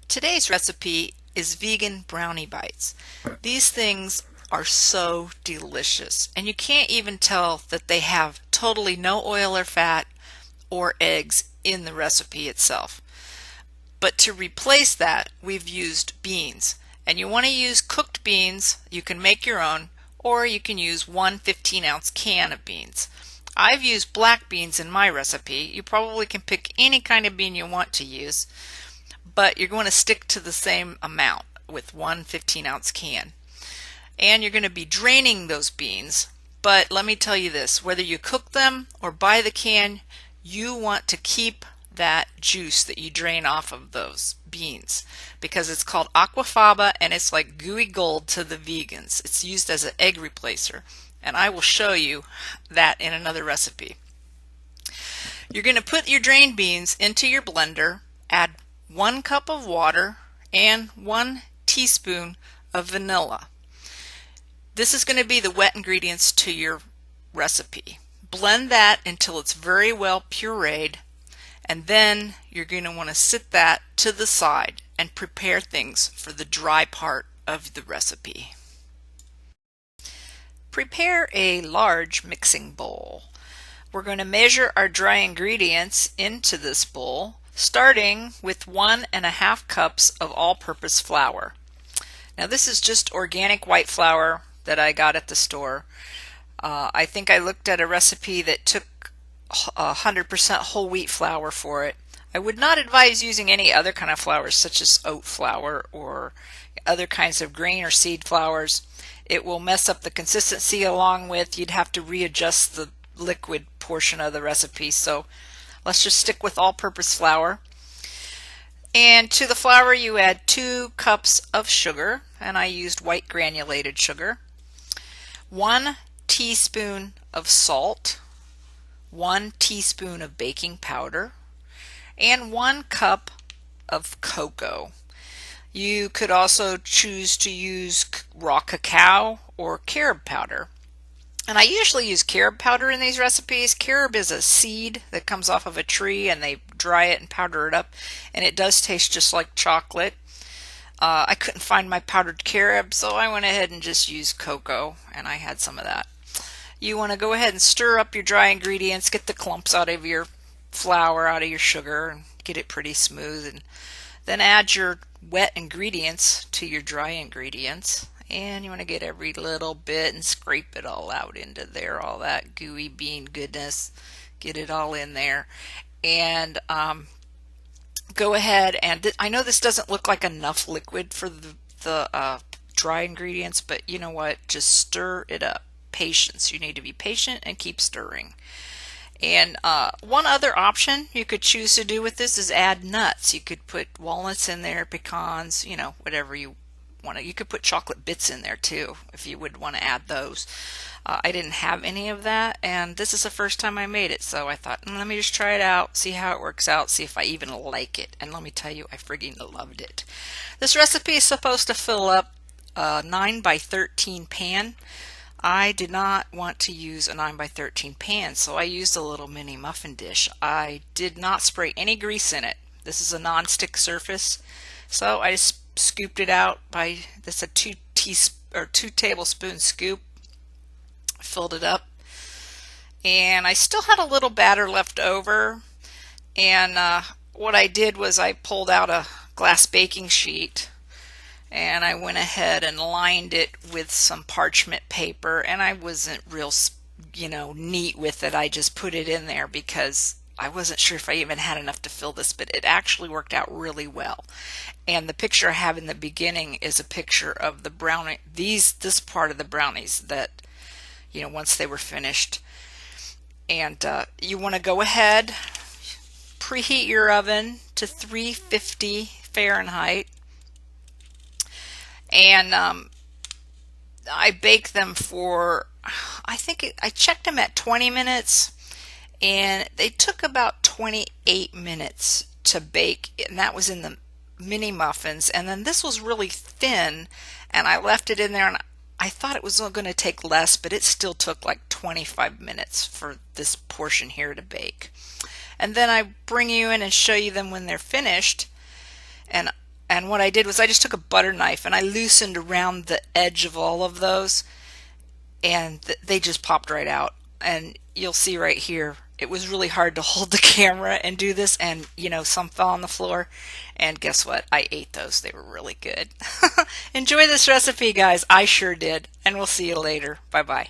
Today's recipe is vegan brownie bites. These things are so delicious, and you can't even tell that they have totally no oil or fat or eggs in the recipe itself. But to replace that, we've used beans. And you want to use cooked beans. You can make your own, or you can use one 15-ounce can of beans. I've used black beans in my recipe. You probably can pick any kind of bean you want to use, but you're going to stick to the same amount with one 15-ounce can. And you're going to be draining those beans. But let me tell you this, whether you cook them or buy the can, you want to keep that juice that you drain off of those beans, because it's called aquafaba and it's like gooey gold to the vegans. It's used as an egg replacer, and I will show you that in another recipe. You're going to put your drained beans into your blender, add 1 cup of water and 1 teaspoon of vanilla. This is going to be the wet ingredients to your recipe. Blend that until it's very well pureed, and then you're going to want to sit that to the side and prepare things for the dry part of the recipe. Prepare a large mixing bowl. We're going to measure our dry ingredients into this bowl, starting with 1.5 cups of all-purpose flour. Now this is just organic white flour that I got at the store. I think I looked at a recipe that took 100% whole wheat flour for it. I would not advise using any other kind of flours such as oat flour or other kinds of grain or seed flours. It will mess up the consistency, along with you'd have to readjust the liquid portion of the recipe. So let's just stick with all-purpose flour. And to the flour you add 2 cups of sugar, and I used white granulated sugar, 1 teaspoon of salt, 1 teaspoon of baking powder, and 1 cup of cocoa. You could also choose to use raw cacao or carob powder. And I usually use carob powder in these recipes. Carob is a seed that comes off of a tree, and they dry it and powder it up, and it does taste just like chocolate. I couldn't find my powdered carob, so I went ahead and just used cocoa, and I had some of that. You want to go ahead and stir up your dry ingredients, get the clumps out of your flour, out of your sugar, and get it pretty smooth, and then add your wet ingredients to your dry ingredients. And you want to get every little bit and scrape it all out into there, all that gooey bean goodness. Get it all in there. And go ahead and, I know this doesn't look like enough liquid for the dry ingredients, but you know what? Just stir it up. Patience. You need to be patient and keep stirring. And one other option you could choose to do with this is add nuts. You could put walnuts in there, pecans, you know, whatever you want to. You could put chocolate bits in there too if you would want to add those. I didn't have any of that, and this is the first time I made it, so I thought, let me just try it out, see how it works out, see if I even like it. And let me tell you, I friggin' loved it. This recipe is supposed to fill up a 9 by 13 pan. I did not want to use a 9 by 13 pan, so I used a little mini muffin dish. I did not spray any grease in it. This is a non-stick surface, so I just scooped it out by this a 2 tablespoon scoop, filled it up, and I still had a little batter left over. And what I did was I pulled out a glass baking sheet, and I went ahead and lined it with some parchment paper, and I wasn't real, neat with it. I just put it in there because I wasn't sure if I even had enough to fill this, but it actually worked out really well. And the picture I have in the beginning is a picture of the brownie, this part of the brownies that, once they were finished. And you want to go ahead, preheat your oven to 350 Fahrenheit. And I bake them for, I checked them at 20 minutes, and they took about 28 minutes to bake, and that was in the mini muffins. And then this was really thin, and I left it in there, and I thought it was going to take less, but it still took like 25 minutes for this portion here to bake. And then I bring you in and show you them when they're finished. And And what I did was I just took a butter knife and I loosened around the edge of all of those, and they just popped right out. And you'll see right here, it was really hard to hold the camera and do this, and some fell on the floor. And guess what? I ate those. They were really good. Enjoy this recipe, guys. I sure did. And we'll see you later. Bye bye.